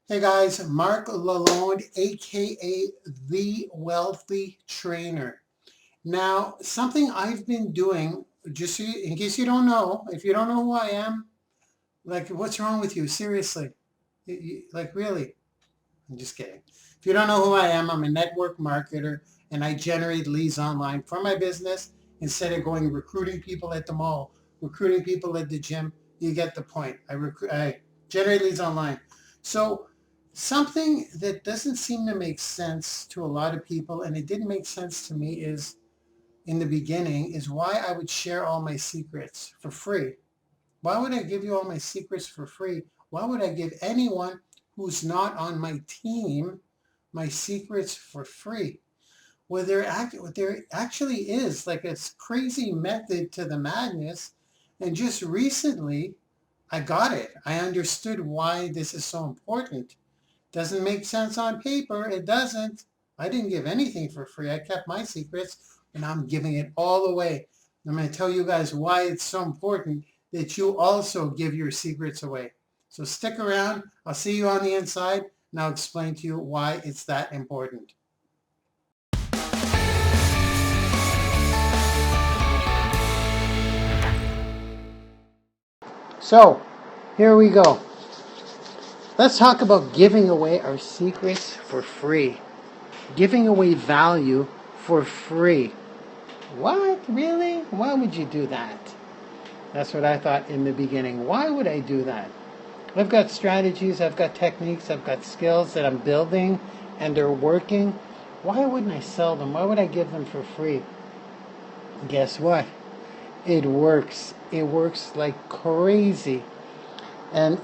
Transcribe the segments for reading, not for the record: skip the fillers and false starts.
Hey guys, Marc Lalonde, aka The Wealthy Trainer. Now, something I've been doing, just so in case you don't know, if you don't know who I am, like, what's wrong with you? Seriously. Like, really? I'm just kidding. If you don't know who I am, I'm a network marketer and I generate leads online for my business instead of going recruiting people at the mall, recruiting people at the gym. You get the point. I generate leads online. So something that doesn't seem to make sense to a lot of people, and it didn't make sense to me is in the beginning, is why I would share all my secrets for free. Why would I give you all my secrets for free? Why would I give anyone who's not on my team my secrets for free? There actually is like a crazy method to the madness. And just recently, I got it. I understood why this is so important. Doesn't make sense on paper. It doesn't. I didn't give anything for free. I kept my secrets and I'm giving it all away. I'm going to tell you guys why it's so important that you also give your secrets away. So stick around. I'll see you on the inside and I'll explain to you why it's that important. So here we go. Let's talk about giving away our secrets for free. Giving away value for free. What? Really? Why would you do that? That's what I thought in the beginning. Why would I do that? I've got strategies, I've got techniques, I've got skills that I'm building and they're working. Why wouldn't I sell them? Why would I give them for free? Guess what? It works. It works like crazy. And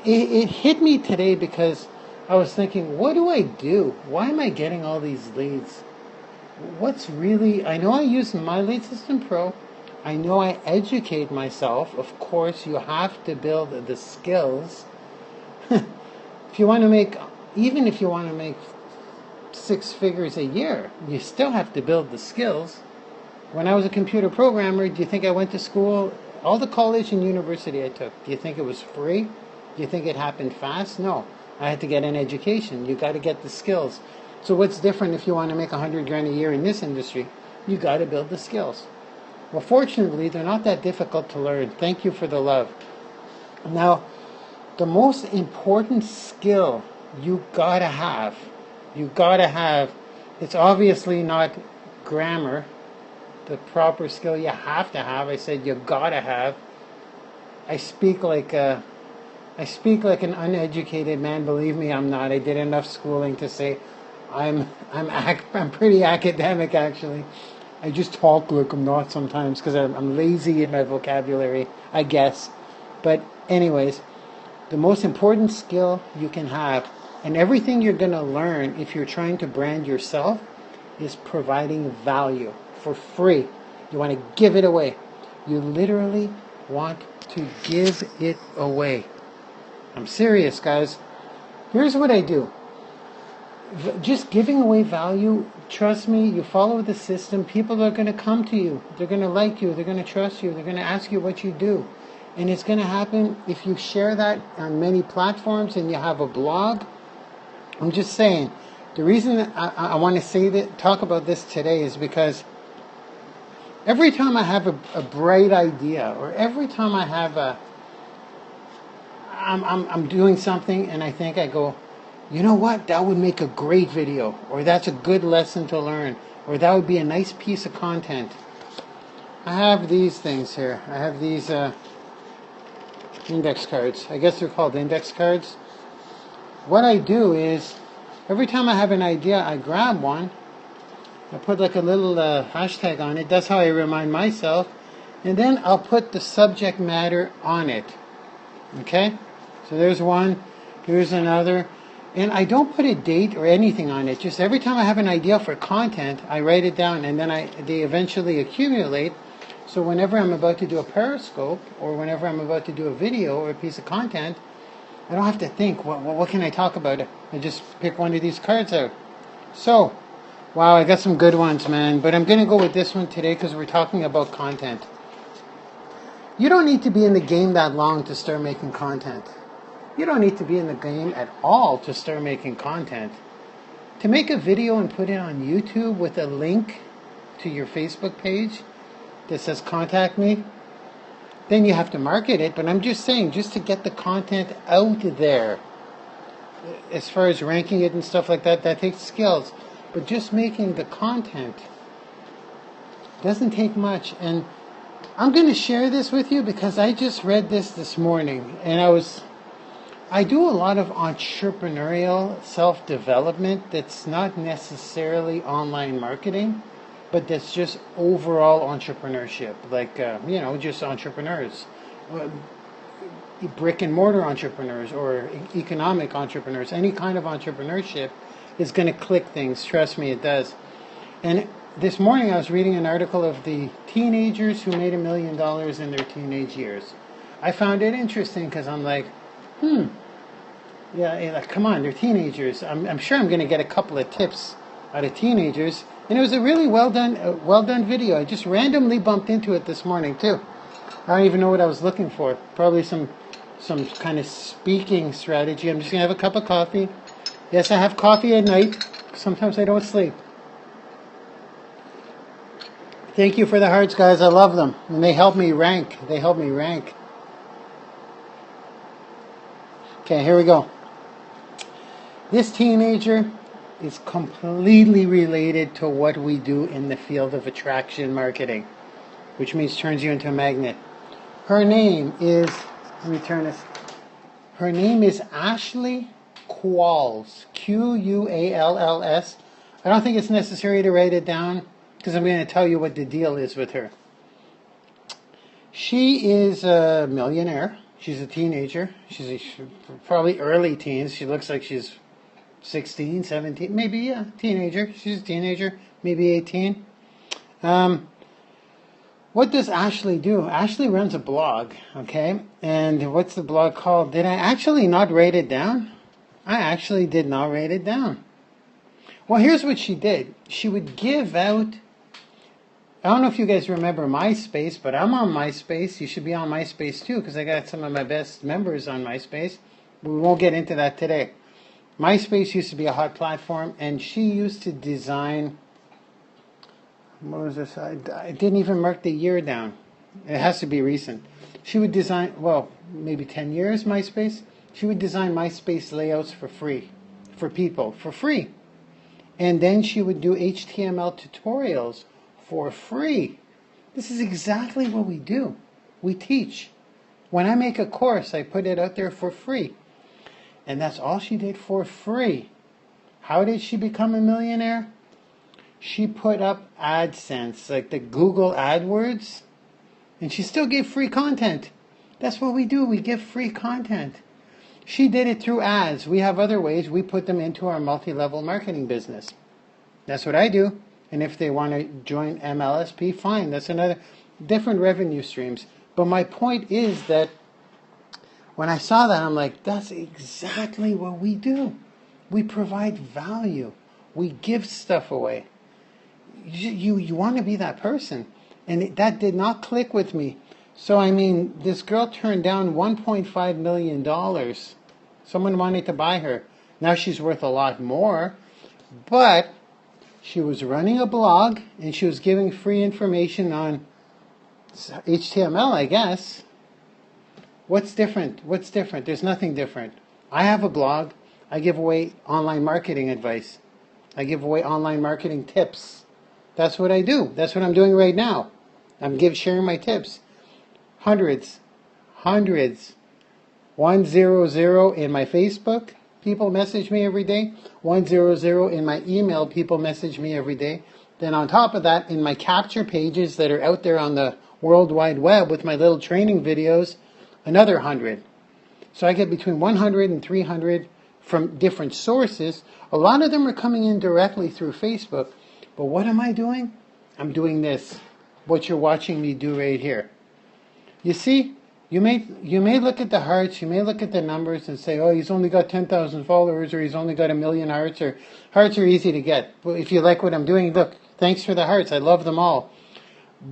it hit me today because I was thinking, what do I do? Why am I getting all these leads? I know I use My Lead System Pro. I know I educate myself. Of course, you have to build the skills. If you want to make, even if you want to make 6 figures a year, you still have to build the skills. When I was a computer programmer, do you think I went to school? All the college and university I took, do you think it was free? Do you think it happened fast? No. I had to get an education. You got to get the skills. So what's different if you want to make 100 grand a year in this industry? You got to build the skills. Well, fortunately, they're not that difficult to learn. Thank you for the love. Now, the most important skill you got to have, it's obviously not grammar, the proper skill you have to have. I said you got to have. I speak like an uneducated man. Believe me, I'm not. I did enough schooling to say I'm pretty academic actually. I just talk like I'm not sometimes because I'm lazy in my vocabulary, I guess. But anyways, the most important skill you can have, and everything you're going to learn if you're trying to brand yourself, is providing value for free. You want to give it away. You literally want to give it away. I'm serious, guys. Here's what I do. Just giving away value, trust me, you follow the system, people are going to come to you. They're going to like you. They're going to trust you. They're going to ask you what you do. And it's going to happen if you share that on many platforms and you have a blog. I'm just saying, the reason I want to say that, talk about this today is because every time I have a bright idea, or every time I have I'm doing something and I go, you know what, that would make a great video, or that's a good lesson to learn, or that would be a nice piece of content. I have these things here. I have these index cards. I guess they're called index cards. What I do is, every time I have an idea, I grab one, I put like a little hashtag on it. That's how I remind myself. And then I'll put the subject matter on it. Okay? So there's one. Here's another. And I don't put a date or anything on it. Just every time I have an idea for content, I write it down, and then they eventually accumulate. So whenever I'm about to do a Periscope, or whenever I'm about to do a video or a piece of content, I don't have to think, what can I talk about? I just pick one of these cards out. So, wow, I got some good ones, man. But I'm going to go with this one today because we're talking about content. You don't need to be in the game that long to start making content. You don't need to be in the game at all to start making content. To make a video and put it on YouTube with a link to your Facebook page that says contact me, then you have to market it. But I'm just saying, just to get the content out there, as far as ranking it and stuff like that, that takes skills. But just making the content doesn't take much. And I'm going to share this with you because I just read this morning, and I do a lot of entrepreneurial self-development that's not necessarily online marketing, but that's just overall entrepreneurship, like, just entrepreneurs, brick and mortar entrepreneurs or economic entrepreneurs. Any kind of entrepreneurship is going to click things. Trust me, it does. And this morning I was reading an article of the teenagers who made $1 million in their teenage years. I found it interesting because I'm like, yeah, like, come on, they're teenagers. I'm sure I'm going to get a couple of tips out of teenagers. And it was a really well done video. I just randomly bumped into it this morning too. I don't even know what I was looking for. Probably some kind of speaking strategy. I'm just going to have a cup of coffee. Yes, I have coffee at night. Sometimes I don't sleep. Thank you for the hearts, guys. I love them. And they help me rank. Okay, here we go. This teenager is completely related to what we do in the field of attraction marketing, which means turns you into a magnet. Her name is, her name is Ashley Qualls, Qualls. I don't think it's necessary to write it down because I'm going to tell you what the deal is with her. She is a millionaire. She's a teenager. She's probably early teens. She looks like she's 16, 17, maybe, yeah, teenager. She's a teenager, maybe 18. What does Ashley do? Ashley runs a blog, okay? And what's the blog called? Did I actually not write it down? I actually did not write it down. Well, here's what she did. She would give out, I don't know if you guys remember MySpace, but I'm on MySpace. You should be on MySpace too, because I got some of my best members on MySpace. But we won't get into that today. MySpace used to be a hot platform, and she used to design, what was this? I didn't even mark the year down. It has to be recent. She would design, well, maybe 10 years, MySpace. She would design MySpace layouts for free, for people, for free. And then she would do HTML tutorials for free. This is exactly what we do. We teach. When I make a course, I put it out there for free. And that's all she did for free. How did she become a millionaire? She put up AdSense, like the Google AdWords, and she still gave free content. That's what we do. We give free content. She did it through ads. We have other ways. We put them into our multi-level marketing business. That's what I do. And if they want to join MLSP, fine. That's another different revenue streams. But my point is that when I saw that, I'm like, that's exactly what we do. We provide value. We give stuff away. You want to be that person. And that did not click with me. So, I mean, this girl turned down $1.5 million. Someone wanted to buy her. Now she's worth a lot more. But she was running a blog, and she was giving free information on HTML, I guess. What's different? There's nothing different. I have a blog. I give away online marketing advice. I give away online marketing tips. That's what I do. That's what I'm doing right now. I'm sharing my tips. Hundreds. 100 in my Facebook. People message me every day. 100 in my email. People message me every day. Then on top of that, in my capture pages that are out there on the World Wide Web with my little training videos, another 100. So I get between 100 and 300 from different sources. A lot of them are coming in directly through Facebook. But what am I doing? I'm doing this. What you're watching me do right here. You see, you may look at the hearts, you may look at the numbers and say, oh, he's only got 10,000 followers, or he's only got 1 million hearts, or hearts are easy to get. But if you like what I'm doing, look, thanks for the hearts. I love them all.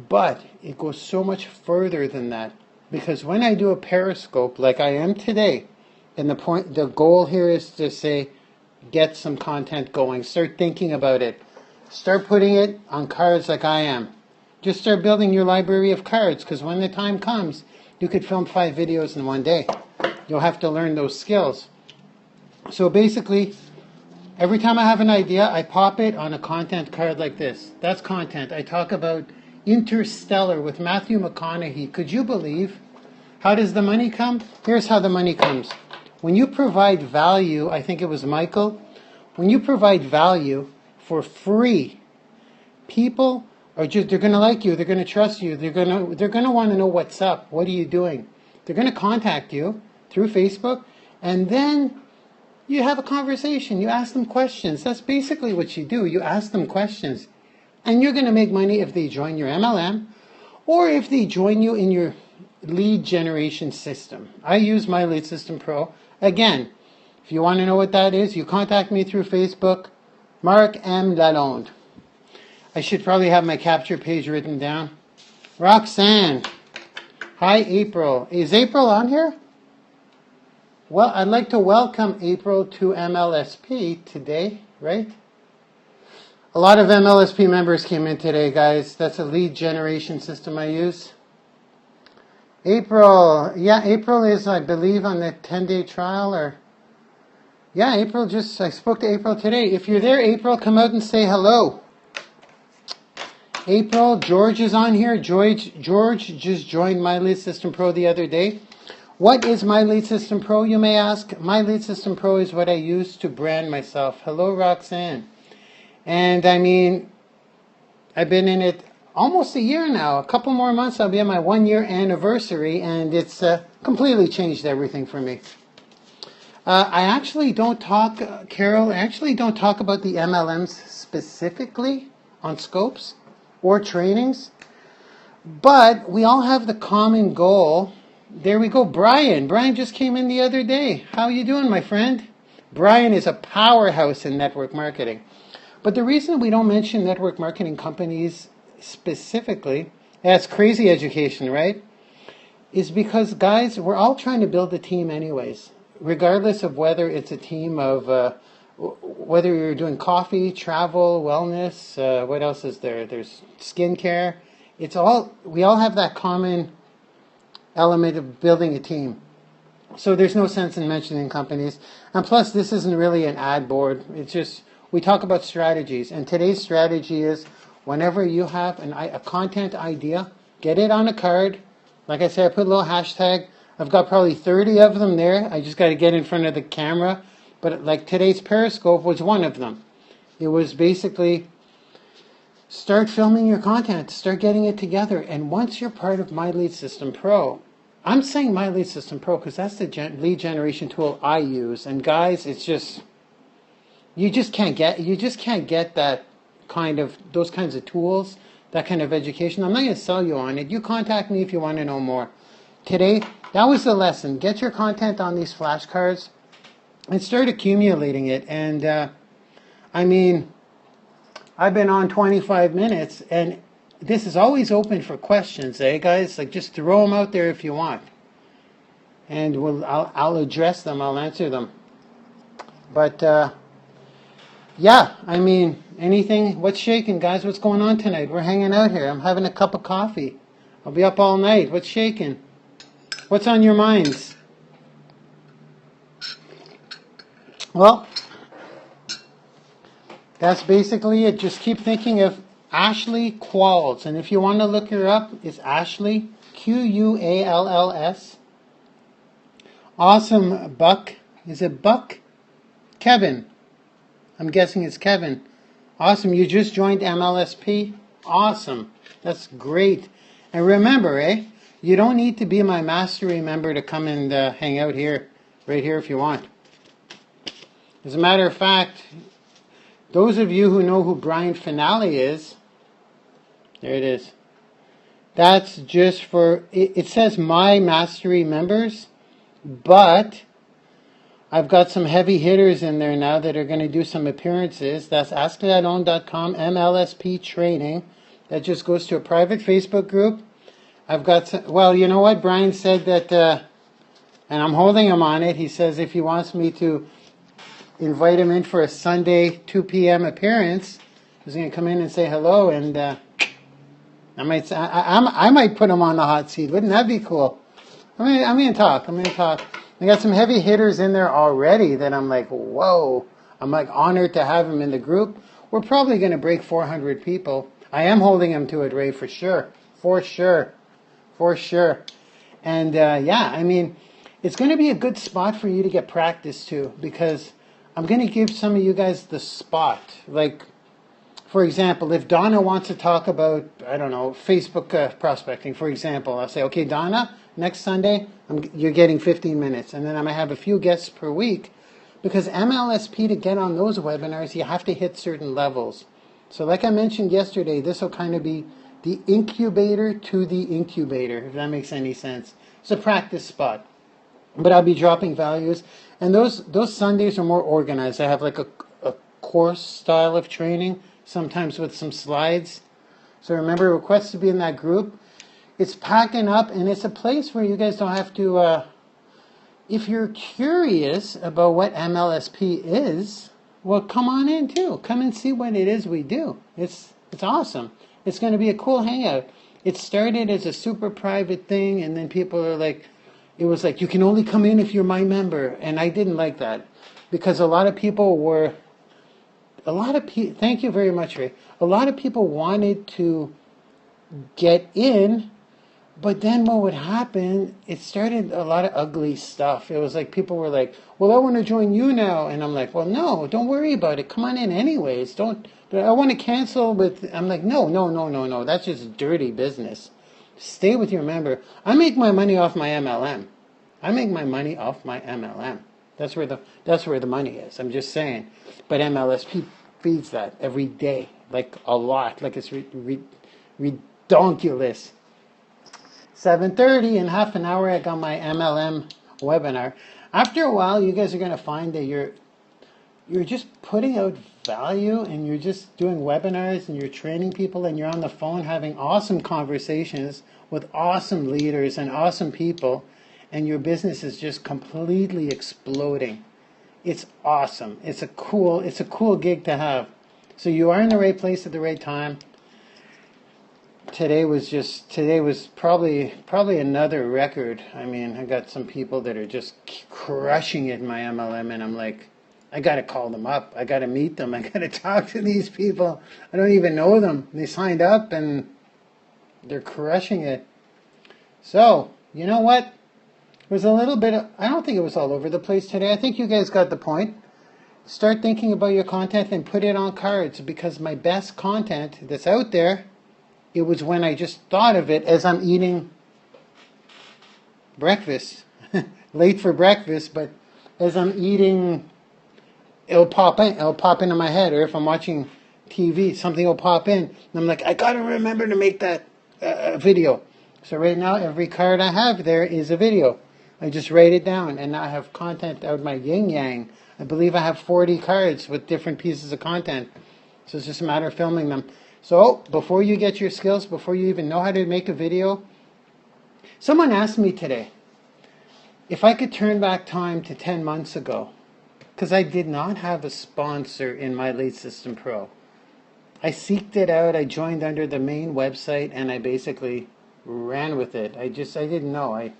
But it goes so much further than that. Because when I do a Periscope like I am today, And the goal here is to say, get some content going. Start thinking about it. Start putting it on cards like I am. Just start building your library of cards, because when the time comes, you could film 5 videos in one day. You'll have to learn those skills. So basically, every time I have an idea, I pop it on a content card like this. That's content. I talk about Interstellar with Matthew McConaughey. Could you believe? How does the money come? Here's how the money comes. When you provide value, I think it was Michael, when you provide value for free, people are they're going to like you, they're going to trust you, they're going to want to know what's up, what are you doing? They're going to contact you through Facebook, and then you have a conversation, you ask them questions. That's basically what you do. You ask them questions, and you're going to make money if they join your MLM, or if they join you in your lead generation system. I use My Lead System Pro. Again, if you want to know what that is, you contact me through Facebook, Marc M. Lalonde. I should probably have my capture page written down. Roxanne. Hi, April. Is April on here? Well, I'd like to welcome April to MLSP today, right? A lot of MLSP members came in today, guys. That's a lead generation system I use. April. Yeah, April is, I believe, on the 10-day trial, or... Yeah, April I spoke to April today. If you're there, April, come out and say hello. April, George is on here. George just joined My Lead System Pro the other day. What is My Lead System Pro, you may ask? My Lead System Pro is what I use to brand myself. Hello, Roxanne. And I mean, I've been in it almost a year now. A couple more months, I'll be on my 1-year anniversary, and it's completely changed everything for me. I actually don't talk, Carol, about the MLMs specifically on scopes or trainings, but we all have the common goal. There we go, Brian. Brian just came in the other day. How you doing, my friend? Brian is a powerhouse in network marketing. But the reason we don't mention network marketing companies specifically, that's crazy education, right? Is because, guys, we're all trying to build a team anyways, regardless of whether it's a team of, whether you're doing coffee, travel, wellness, what else is there? There's skincare. We all have that common element of building a team. So there's no sense in mentioning companies. And plus, this isn't really an ad board. It's just, we talk about strategies. And today's strategy is, whenever you have a content idea, get it on a card. Like I said, I put a little hashtag. I've got probably 30 of them there. I just got to get in front of the camera. But like today's Periscope was one of them. It was basically, start filming your content. Start getting it together. And once you're part of My Lead System Pro, I'm saying My Lead System Pro because that's the lead generation tool I use. And guys, it's just, you just can't get that those kinds of tools, that kind of education. I'm not going to sell you on it. You contact me if you want to know more. Today, that was the lesson. Get your content on these flashcards and start accumulating it. And I mean, I've been on 25 minutes, and this is always open for questions, guys? Like, just throw them out there if you want, and I'll address them. I'll answer them. But yeah, I mean, anything? What's shaking, guys? What's going on tonight? We're hanging out here. I'm having a cup of coffee. I'll be up all night. What's shaking? What's on your minds? Well, that's basically it. Just keep thinking of Ashley Qualls. And if you want to look her up, it's Ashley, Qualls. Awesome, Buck. Is it Buck? Kevin. I'm guessing it's Kevin. Awesome. You just joined MLSP. Awesome. That's great. And remember, you don't need to be my mastery member to come and hang out here, right here if you want. As a matter of fact, those of you who know who Brian Finale is, there it is. That's just for, it says my mastery members, but I've got some heavy hitters in there now that are going to do some appearances. That's asklalonde.com, MLSP training. That just goes to a private Facebook group. I've got some, well, you know what? Brian said that and I'm holding him on it. He says if he wants me to invite him in for a Sunday 2 p.m. appearance, he's going to come in and say hello, and I might put him on the hot seat. Wouldn't that be cool? I'm going to talk. I got some heavy hitters in there already that I'm like, whoa. I'm like honored to have him in the group. We're probably going to break 400 people. I am holding him to it, Ray, for sure. For sure. And it's going to be a good spot for you to get practice too, because I'm going to give some of you guys the spot. Like, for example, if Donna wants to talk about, I don't know, Facebook prospecting, for example, I'll say, okay, Donna, next Sunday, you're getting 15 minutes. And then I'm going to have a few guests per week, because MLSP, to get on those webinars, you have to hit certain levels. So like I mentioned yesterday, this will kind of be the incubator to the incubator, if that makes any sense. It's a practice spot. But I'll be dropping values. And those Sundays are more organized. I have like a course style of training, sometimes with some slides. So remember, request to be in that group. It's packing up, and it's a place where you guys don't have to, if you're curious about what MLSP is, well, come on in too. Come and see what it is we do. It's awesome. It's going to be a cool hangout. It started as a super private thing, and then people are like, it was like, you can only come in if you're my member. And I didn't like that, because a lot of people thank you very much, Ray. A lot of people wanted to get in, but then what would happen, it started a lot of ugly stuff. It was like people were like, well, I want to join you now. And I'm like, well, no, don't worry about it. Come on in anyways. I want to cancel with, I'm like, no. That's just dirty business. Stay with your member. I make my money off my MLM. That's where the money is. I'm just saying. But MLSP feeds that every day, like a lot, like it's redonkulous. 7:30, in half an hour, I got my MLM webinar. After a while, you guys are going to find that you're just putting out value, and you're just doing webinars, and you're training people, and you're on the phone having awesome conversations with awesome leaders and awesome people, and your business is just completely exploding. It's awesome. It's a cool gig to have. So you are in the right place at the right time. Today was probably another record. I mean, I got some people that are just crushing it in my MLM, and I'm like, I got to call them up. I got to meet them. I got to talk to these people. I don't even know them. They signed up, and they're crushing it. So, you know what? It was a little bit I don't think it was all over the place today. I think you guys got the point. Start thinking about your content and put it on cards, because my best content that's out there, it was when I just thought of it as I'm eating breakfast. Late for breakfast, but as I'm eating, it'll pop into my head. Or if I'm watching TV, something will pop in. And I'm like, I got to remember to make that video. So right now, every card I have there is a video. I just write it down, and now I have content out of my yin-yang. I believe I have 40 cards with different pieces of content. So it's just a matter of filming them. So before you get your skills, before you even know how to make a video, someone asked me today if I could turn back time to 10 months ago, because I did not have a sponsor in my Lead System Pro. I seeked it out. I joined under the main website, and I basically ran with it. I didn't know. I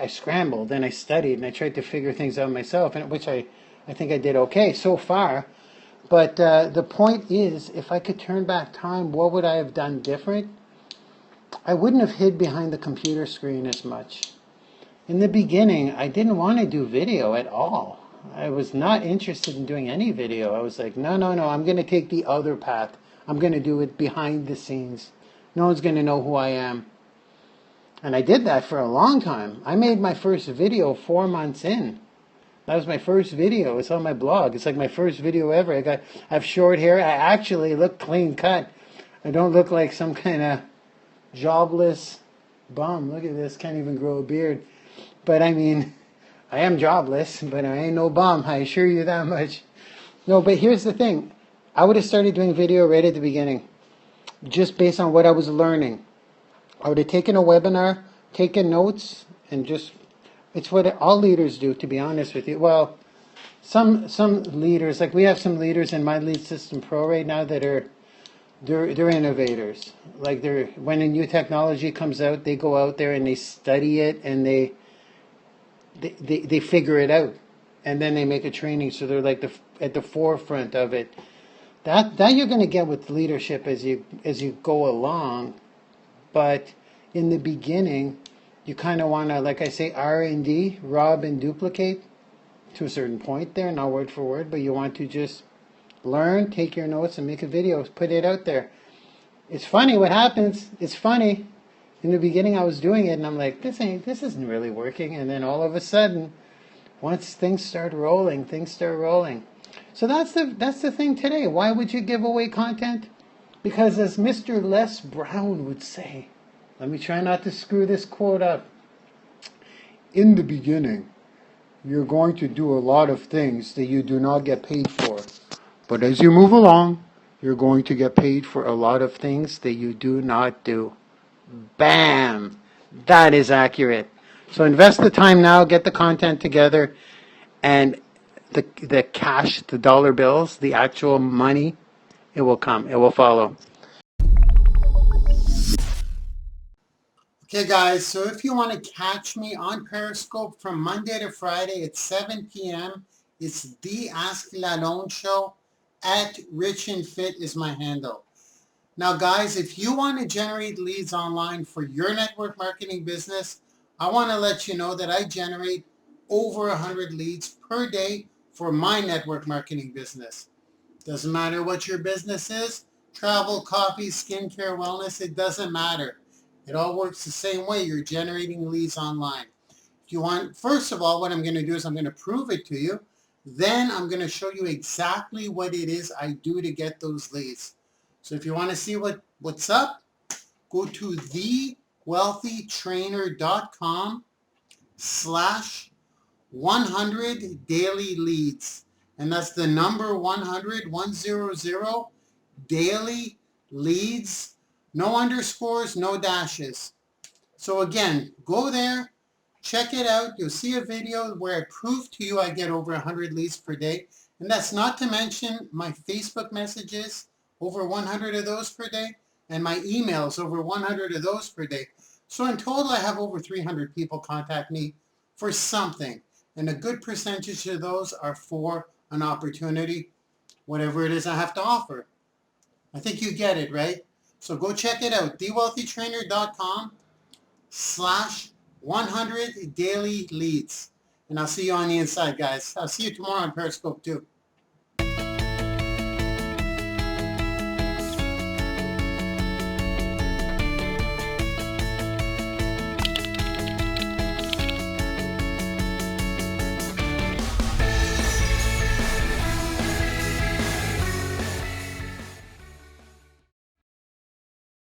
scrambled, and I studied, and I tried to figure things out myself, and which I think I did okay so far. But the point is, if I could turn back time, what would I have done different? I wouldn't have hid behind the computer screen as much. In the beginning, I didn't want to do video at all. I was not interested in doing any video. I was like, no, I'm going to take the other path. I'm going to do it behind the scenes. No one's going to know who I am. And I did that for a long time. I made my first video 4 months in. That was my first video. It's on my blog. It's like my first video ever. I have short hair. I actually look clean cut. I don't look like some kind of jobless bum. Look at this. Can't even grow a beard. But I mean, I am jobless, but I ain't no bum. I assure you that much. No, but here's the thing. I would have started doing video right at the beginning, just based on what I was learning. I would have taken a webinar, taking notes and just, it's what all leaders do, to be honest with you. Well, some leaders, like we have some leaders in my Lead System Pro right now that are, they're innovators. Like when a new technology comes out, they go out there and they study it and they figure it out, and then they make a training, so they're like at the forefront of it. That you're going to get with leadership as you go along, but in the beginning, you kind of want to, like I say, R&D, rob and duplicate to a certain point there, not word for word, but you want to just learn, take your notes, and make a video, put it out there. It's funny what happens. It's funny. In the beginning, I was doing it, and I'm like, this isn't really working. And then all of a sudden, once things start rolling. So that's the thing today. Why would you give away content? Because as Mr. Les Brown would say, let me try not to screw this quote up. In the beginning, you're going to do a lot of things that you do not get paid for. But as you move along, you're going to get paid for a lot of things that you do not do. Bam! That is accurate. So invest the time now, get the content together, and the cash, the dollar bills, the actual money, it will come. It will follow. Okay, guys, so if you want to catch me on Periscope from Monday to Friday at 7 p.m., it's the Ask Lalonde Show. At Rich and Fit is my handle. Now, guys, if you want to generate leads online for your network marketing business, I want to let you know that I generate over 100 leads per day for my network marketing business. Doesn't matter what your business is, travel, coffee, skincare, wellness, it doesn't matter. It all works the same way. You're generating leads online. If you want, first of all, what I'm going to do is I'm going to prove it to you. Then I'm going to show you exactly what it is I do to get those leads. So if you want to see what's up, go to thewealthytrainer.com/100 daily leads. And that's the number 100, 100, daily leads. No underscores, no dashes. So again, go there, check it out. You'll see a video where I prove to you I get over 100 leads per day. And that's not to mention my Facebook messages, over 100 of those per day, and my emails, over 100 of those per day. So in total, I have over 300 people contact me for something. And a good percentage of those are for an opportunity, whatever it is I have to offer. I think you get it, right? So go check it out, thewealthytrainer.com/100 daily leads. And I'll see you on the inside, guys. I'll see you tomorrow on Periscope too.